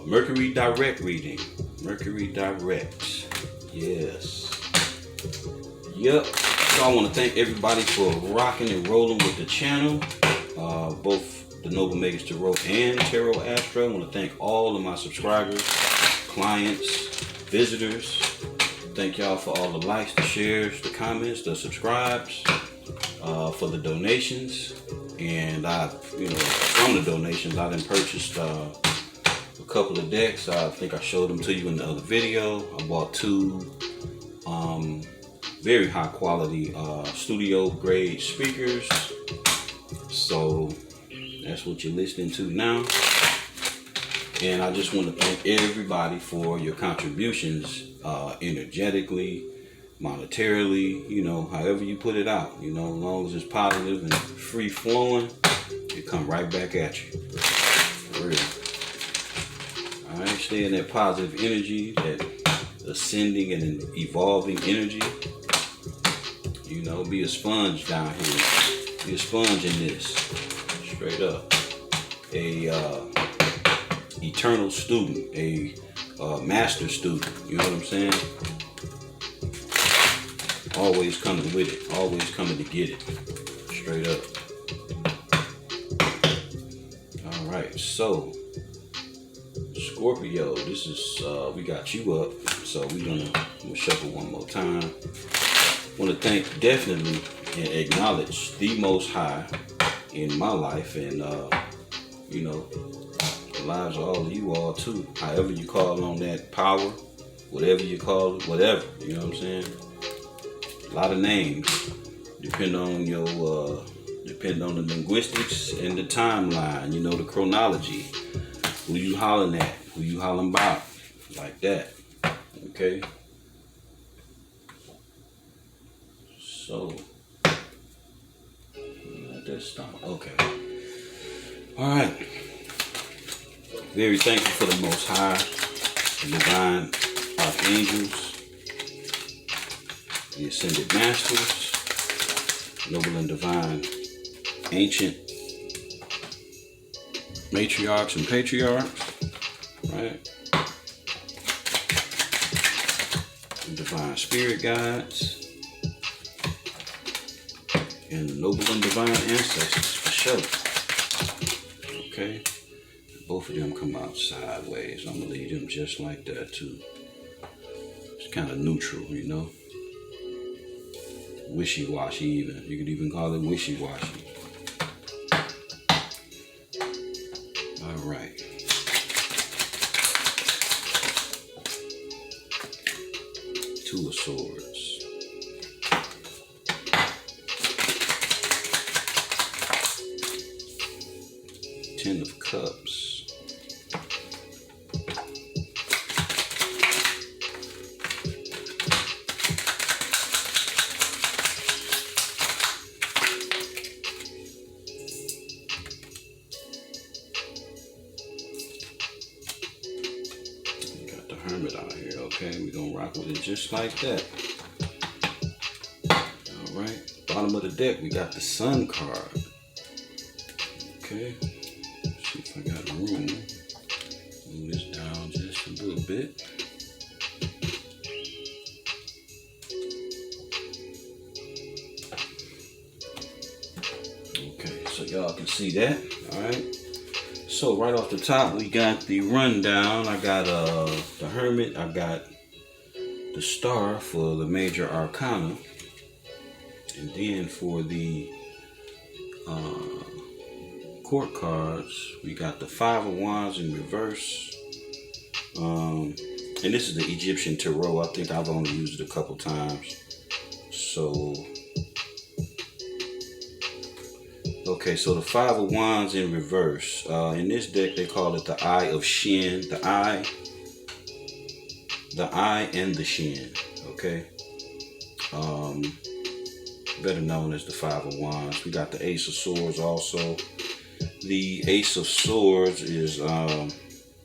Mercury direct reading. Mercury direct. Yes. Yep. So I want to thank everybody for rocking and rolling with the channel. Both the Noble Magus Tarot and Tarot Astro. I want to thank all of my subscribers, clients, visitors. Thank y'all for all the likes, the shares, the comments, the subscribes, for the donations. And from the donations, I then purchased a couple of decks. I think I showed them to you in the other video. I bought two very high quality studio grade speakers. So that's what you're listening to now. And I just want to thank everybody for your contributions, energetically, monetarily, however you put it out, as long as it's positive and free flowing, it come right back at you. For real. Alright, stay in that positive energy, that ascending and evolving energy. Be a sponge down here. Be a sponge in this. Straight up. A eternal student, a master student, you know what I'm saying? Always coming with it, always coming to get it. Straight up. Alright, so Scorpio, this is we got you up, so we're gonna shuffle one more time. Want to thank definitely and acknowledge the Most High in my life, and the lives of all of you all too. However you call on that power, whatever you call it, whatever, you know what I'm saying? A lot of names depend on the linguistics and the timeline, the chronology. Who you hollering at? Who you hollering about? Like that. Okay. So let that stop. Okay. All right. Very thankful for the Most High, the divine archangels, the ascended masters, noble and divine ancient matriarchs and patriarchs, right? The divine spirit guides, and the noble and divine ancestors, for sure. Okay? Both of them come out sideways. I'm gonna leave them just like that too. It's kind of neutral, wishy-washy even. You could even call it wishy-washy. All right. Two of Swords. Ten of Cups. Hermit out here, okay? We're gonna rock with it just like that. Alright, bottom of the deck, we got the Sun card. Okay, let's see if I got room. Move this down just a little bit. Okay, so y'all can see that, alright? So right off the top, we got the rundown. I got the Hermit. I got the Star for the major arcana. And then for the court cards, we got the Five of Wands in reverse. And this is the Egyptian Tarot. I think I've only used it a couple times. So... okay, so the Five of Wands in reverse. In this deck, they call it the Eye of Shin. The Eye and the Shin. Okay. Better known as the Five of Wands. We got the Ace of Swords also. The Ace of Swords is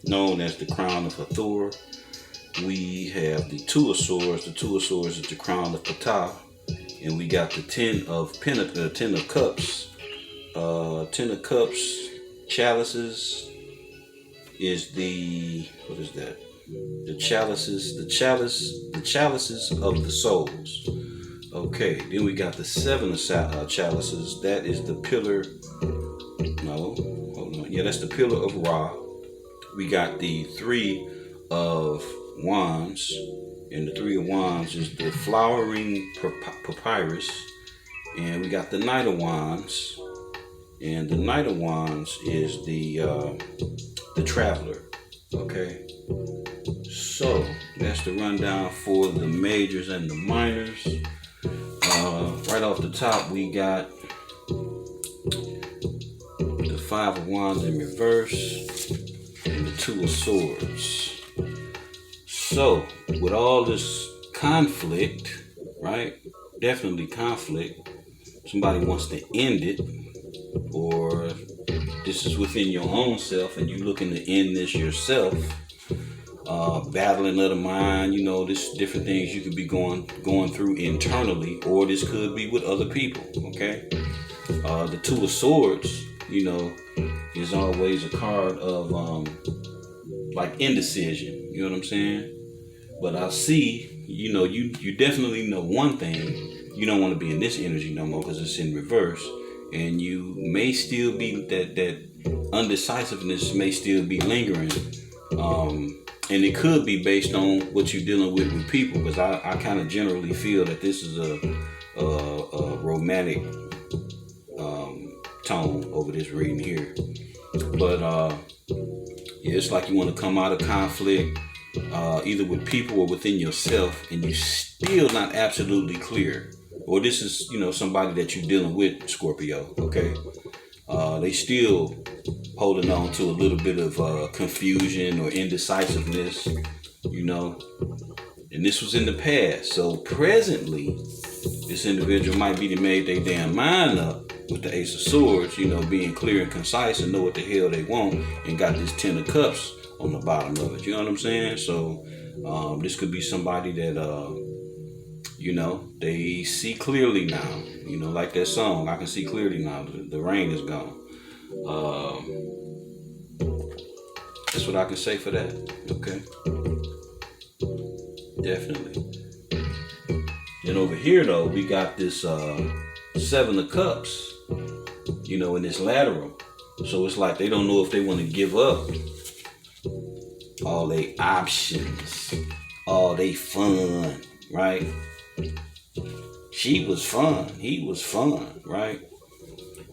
known as the Crown of Hathor. We have the Two of Swords. The Two of Swords is the Crown of Ptah. And we got the Ten of Cups. Ten of Cups, chalices, is the, what is that? The chalices of the souls. Okay, then we got the 7 of chalices. That is the pillar. No, hold on. Yeah, that's the pillar of Ra. We got the 3 of wands, and the 3 of wands is the flowering papyrus. And we got the Knight of Wands, and the Knight of Wands is the Traveler. Okay, so that's the rundown for the majors and the minors. Right off the top, we got the 5 of Wands in reverse and the 2 of Swords. So with all this conflict, right? Definitely conflict. Somebody wants to end it, or this is within your own self and you're looking to end this yourself. Battling of the mind, you know, there's different things you could be going through internally, or this could be with other people. Okay, the 2 of Swords, you know, is always a card of like indecision. You know what I'm saying? But I see, you know, you definitely know one thing. You don't want to be in this energy no more because it's in reverse, and you may still be that undecisiveness may still be lingering, and it could be based on what you're dealing with people. Because I kind of generally feel that this is a romantic tone over this reading here, but yeah, it's like you want to come out of conflict, either with people or within yourself, and you're still not absolutely clear. Or this is, you know, somebody that you're dealing with, Scorpio, okay? They still holding on to a little bit of confusion or indecisiveness, you know? And this was in the past. So presently, this individual might be made their damn mind up with the Ace of Swords, you know, being clear and concise and know what the hell they want, and got this 10 of Cups on the bottom of it. You know what I'm saying? So this could be somebody that you know, they see clearly now. You know, like that song, I can see clearly now. The rain is gone. That's what I can say for that. Okay. Definitely. Then over here though, we got this 7 of Cups, you know, in this lateral. So it's like they don't know if they want to give up all their options, all they fun, right? She was fun, he was fun, right?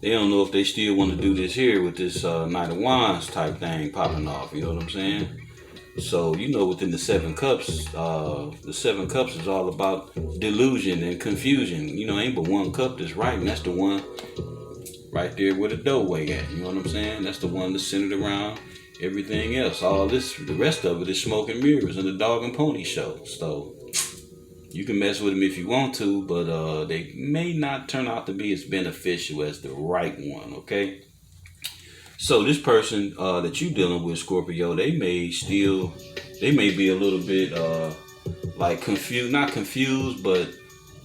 They don't know if they still want to do this here with this Knight of Wands type thing popping off, you know what I'm saying? So, you know, within the 7 Cups, the 7 Cups is all about delusion and confusion. You know, ain't but one cup that's right, and that's the one right there where the doorway at, you know what I'm saying? That's the one that's centered around everything else. All this, the rest of it is smoke and mirrors and the dog and pony show. So you can mess with them if you want to, but they may not turn out to be as beneficial as the right one, okay? So this person that you dealing with, Scorpio, they may be a little bit like confused, not confused, but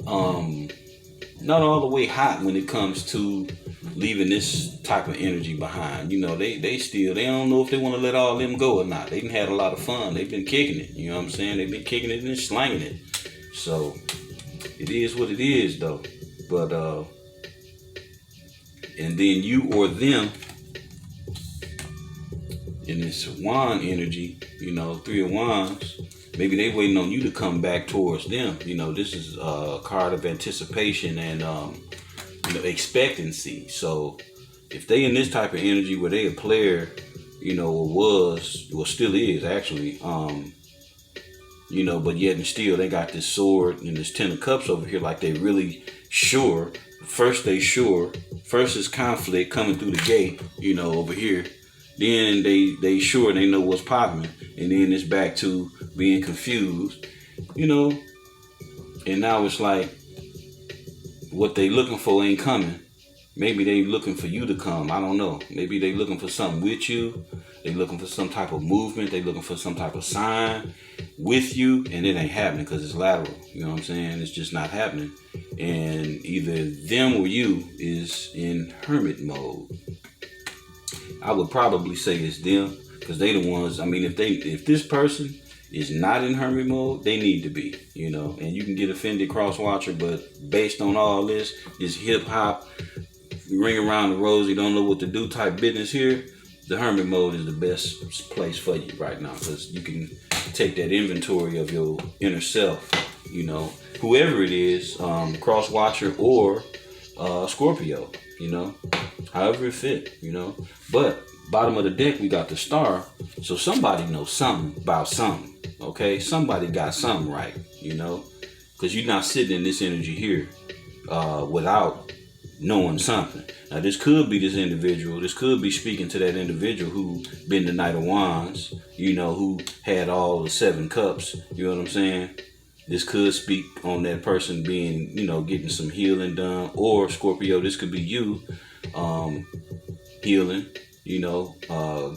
not all the way hot when it comes to leaving this type of energy behind. You know, they don't know if they want to let all them go or not. They done had a lot of fun. They've been kicking it, you know what I'm saying? They've been kicking it and slanging it. So it is what it is though. But and then you or them in this wand energy, you know, 3 of Wands, maybe they waiting on you to come back towards them. You know, this is a card of anticipation and you know, expectancy. So if they in this type of energy where they a player, you know, or still is actually, you know, but yet and still they got this sword and this 10 of Cups over here, like they really sure. First is conflict coming through the gate, you know, over here. Then they sure they know what's popping, and then it's back to being confused, you know. And now it's like what they looking for ain't coming. Maybe they looking for you to come. I don't know. Maybe they looking for something with you. They looking for some type of movement. They looking for some type of sign with you, and it ain't happening because it's lateral. You know what I'm saying? It's just not happening. And either them or you is in hermit mode. I would probably say it's them, because they the ones. I mean, if this person is not in hermit mode, they need to be, you know. And you can get offended, cross watcher, but based on all this hip hop, ring around the rosy, don't know what to do type business here, the hermit mode is the best place for you right now, because you can take that inventory of your inner self, you know, whoever it is, cross watcher or Scorpio, you know, however it fit, you know. But bottom of the deck, we got the star, so somebody knows something about something. Okay, somebody got something right, you know, because you're not sitting in this energy here without knowing something. Now, this could be this individual. This could be speaking to that individual who been the Knight of Wands, you know, who had all the 7 cups. You know what I'm saying? This could speak on that person being, you know, getting some healing done. Or Scorpio, this could be you healing. You know,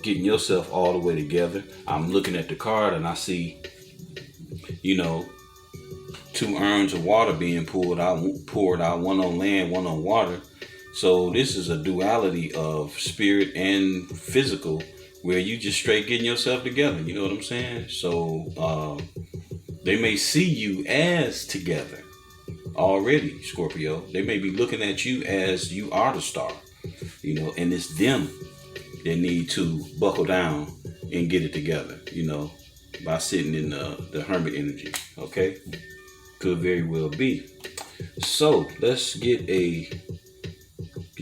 getting yourself all the way together. I'm looking at the card and I see, you know, 2 urns of water being poured out, one on land, one on water. So this is a duality of spirit and physical, where you just straight getting yourself together. You know what I'm saying? So they may see you as together already, Scorpio. They may be looking at you as you are the star, you know, and it's them. They need to buckle down and get it together, you know, by sitting in the hermit energy, okay? Could very well be. So let's get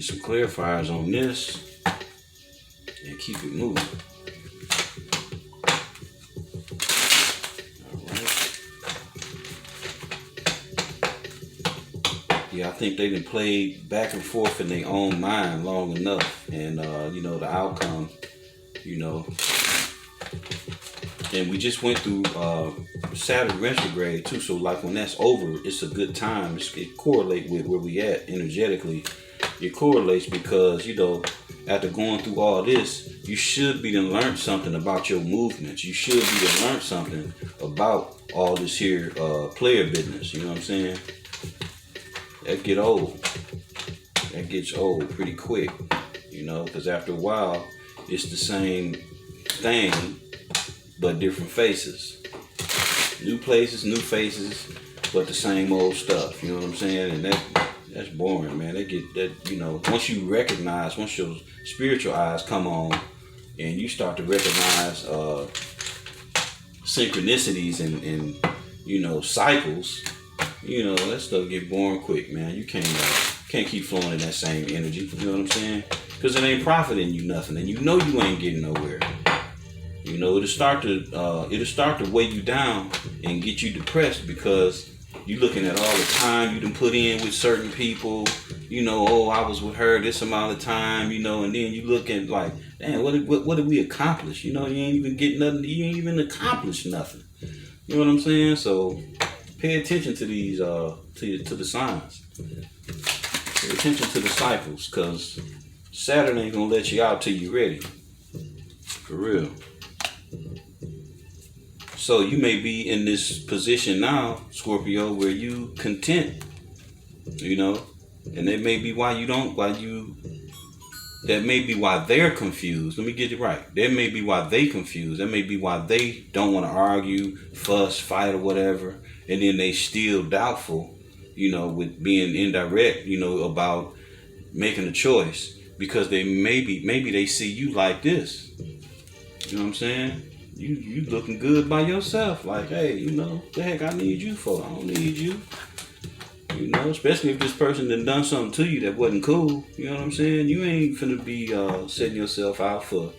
some clarifiers on this and keep it moving. All right. Yeah, I think they done played back and forth in their own mind long enough, and you know, the outcome, you know. And we just went through Saturn retrograde too, so like when that's over, it's a good time. It correlates with where we at energetically. It correlates because, you know, after going through all this, you should be to learn something about your movements. You should be to learn something about all this here player business. You know what I'm saying? That get old. That gets old pretty quick, you know, because after a while, it's the same thing, but different faces. New places, new faces, but the same old stuff. You know what I'm saying? And that's boring, man. They get that, you know, once you recognize, once your spiritual eyes come on and you start to recognize synchronicities and you know, cycles, you know, that stuff get boring quick, man. You can't keep flowing in that same energy. You know what I'm saying? Because it ain't profiting you nothing, and you know you ain't getting nowhere. You know, it'll start to weigh you down and get you depressed, because you looking at all the time you done put in with certain people. You know, oh, I was with her this amount of time, you know, and then you look at like, damn, what did we accomplish? You know, you ain't even getting nothing. You ain't even accomplished nothing. You know what I'm saying? So pay attention to these, to the signs. Pay attention to the cycles, because Saturn ain't gonna let you out till you ready. For real. So you may be in this position now, Scorpio, where you content, you know, and that may be why that may be why they're confused. Let me get it right. That may be why they confused. That may be why they don't want to argue, fuss, fight, or whatever. And then they still doubtful, you know, with being indirect, you know, about making a choice, because they maybe they see you like this. You know what I'm saying? You looking good by yourself. Like, hey, you know, the heck I need you for? I don't need you. You know, especially if this person done something to you that wasn't cool. You know what I'm saying? You ain't finna be setting yourself out for,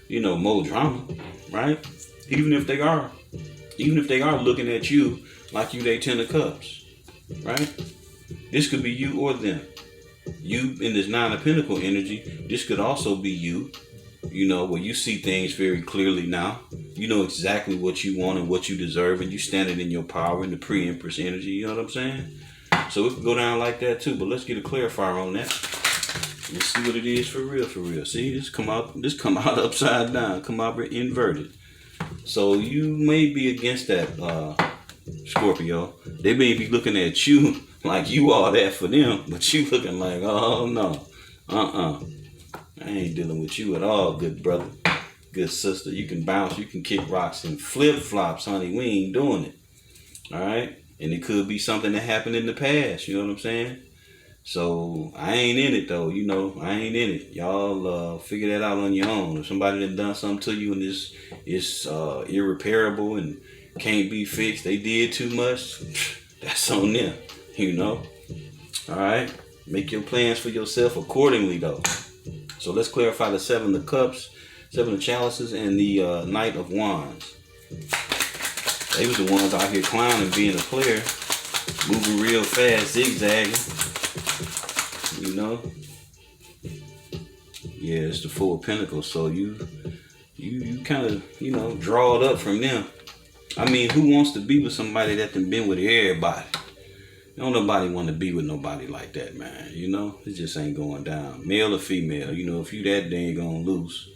you know, more drama, right? Even if they are looking at you like you they 10 of cups, right? This could be you or them. You in this 9 of Pentacle energy. This could also be you. You know, where you see things very clearly now. You know exactly what you want and what you deserve, and you standing in your power in the pre-empress energy. You know what I'm saying? So it could go down like that too. But let's get a clarifier on that. Let's see what it is for real, for real. See, this come out upside down, come out inverted. So you may be against that, Scorpio. They may be looking at you like you all that for them, but you looking like, oh no, I ain't dealing with you at all, good brother. good sister. You can bounce, you can kick rocks and flip flops, honey. We ain't doing it. All right, and it could be something that happened in the past. You know what I'm saying? So I ain't in it though. You know, I ain't in it. Y'all figure that out on your own. If somebody done something to you and it's irreparable and can't be fixed, they did too much. That's on them. You know. All right. Make your plans for yourself accordingly though. So let's clarify the 7 of Cups, 7 of Chalices, and the Knight of Wands. They was the ones out here clowning, being a player, moving real fast, zigzagging. You know? Yeah, it's the 4 of Pentacles. So you kind of, you know, draw it up from them. I mean, who wants to be with somebody that done been with everybody? Don't nobody want to be with nobody like that, man. You know, it just ain't going down. Male or female, you know, if you that dang gone loose,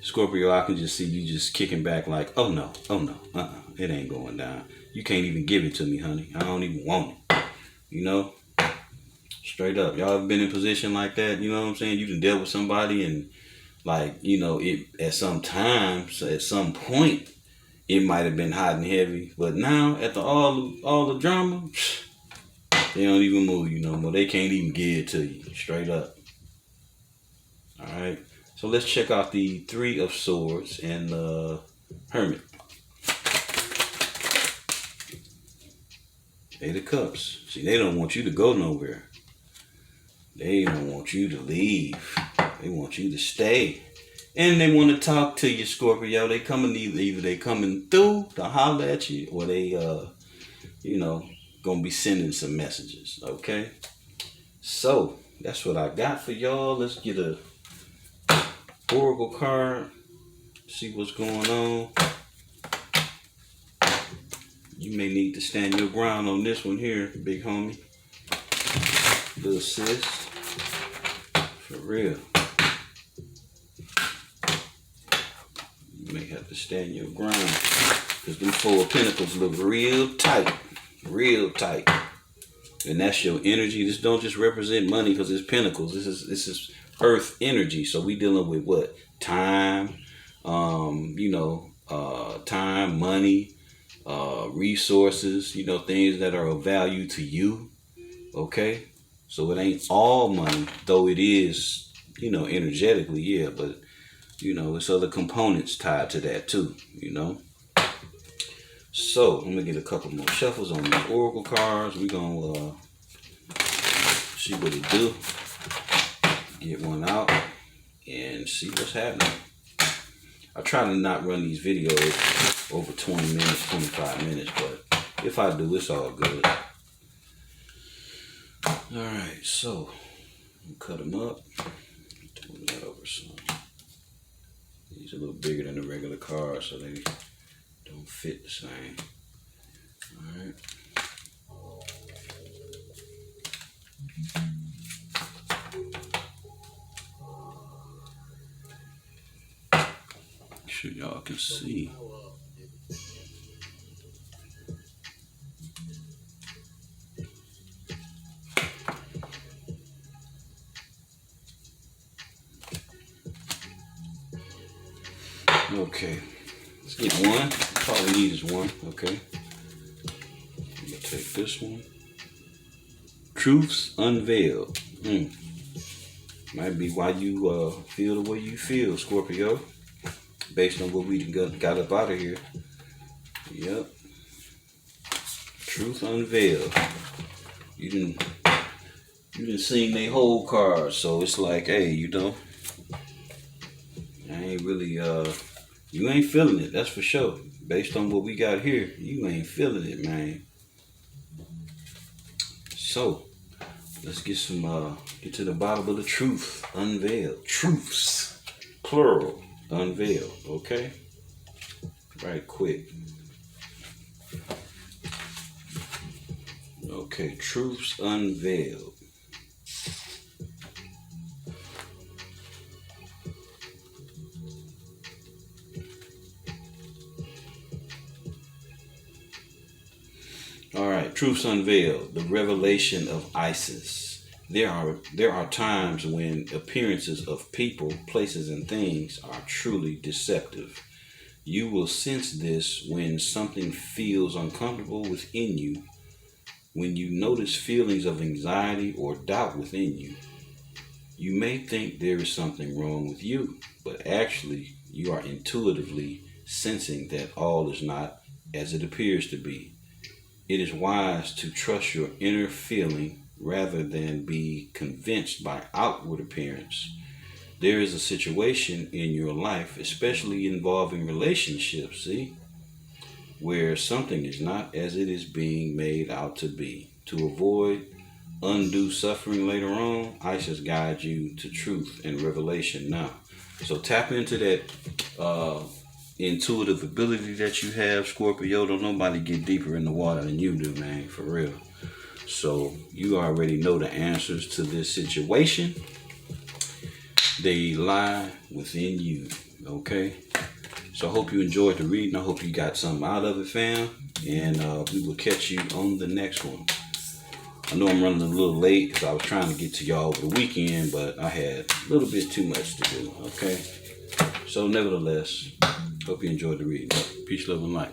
Scorpio, I can just see you just kicking back like, oh no, it ain't going down. You can't even give it to me, honey. I don't even want it. You know, straight up. Y'all ever been in a position like that? You know what I'm saying? You done dealt with somebody and like, you know, it at some time, so at some point, it might have been hot and heavy, but now after all the drama, they don't even move you no more. They can't even give it to you, straight up. All right. So let's check out the 3 of Swords and the Hermit. 8 of Cups. See, they don't want you to go nowhere. They don't want you to leave. They want you to stay. And they want to talk to you, Scorpio. They coming either they coming through to holler at you, or they you know, gonna be sending some messages. Okay. So that's what I got for y'all. Let's get a Oracle card. See what's going on. You may need to stand your ground on this one here, big homie. Little sis. For real. May have to stand your ground because them 4 of Pentacles look real tight, and that's your energy. This don't just represent money because it's Pentacles. This is Earth energy. So we dealing with what? Time, you know, time, money, resources, you know, things that are of value to you. Okay, so it ain't all money, though it is, you know, energetically, yeah, but you know, it's other components tied to that too, you know. So I'm gonna get a couple more shuffles on these Oracle cards. We're gonna see what it do. Get one out and see what's happening. I try to not run these videos over 20 minutes, 25 minutes, but if I do, it's all good. Alright, so cut them up. Turn that over some. These are a little bigger than the regular cards, so they don't fit the same. Alright. Make sure y'all can see. Okay, let's get one. All we need is one. Okay, I'm gonna take this one. Truths Unveiled. Might be why you feel the way you feel, Scorpio, based on what we got up out of here. Yep. Truth Unveiled. You didn't seen they whole cards, so it's like, hey, you know, I ain't really you ain't feeling it, that's for sure. Based on what we got here, you ain't feeling it, man. So let's get some get to the bottom of the truth unveiled. Truths, plural, unveiled. Okay, right quick. Okay, truths unveiled. All right, truths unveiled. The revelation of Isis. there are times when appearances of people, places, and things are truly deceptive. You will sense this when something feels uncomfortable within you, when you notice feelings of anxiety or doubt within you. You may think there is something wrong with you, but actually you are intuitively sensing that all is not as it appears to be. It is wise to trust your inner feeling rather than be convinced by outward appearance. There is a situation in your life, especially involving relationships, see, where something is not as it is being made out to be. To avoid undue suffering later on, I just guide you to truth and revelation now. So tap into that intuitive ability that you have, Scorpio. Don't nobody get deeper in the water than you do, man, for real. So you already know the answers to this situation. They lie within you, okay? So I hope you enjoyed the reading. I hope you got something out of it, fam. And we will catch you on the next one. I know I'm running a little late because I was trying to get to y'all over the weekend, but I had a little bit too much to do, okay? So nevertheless, hope you enjoyed the reading. Peace, love, and light.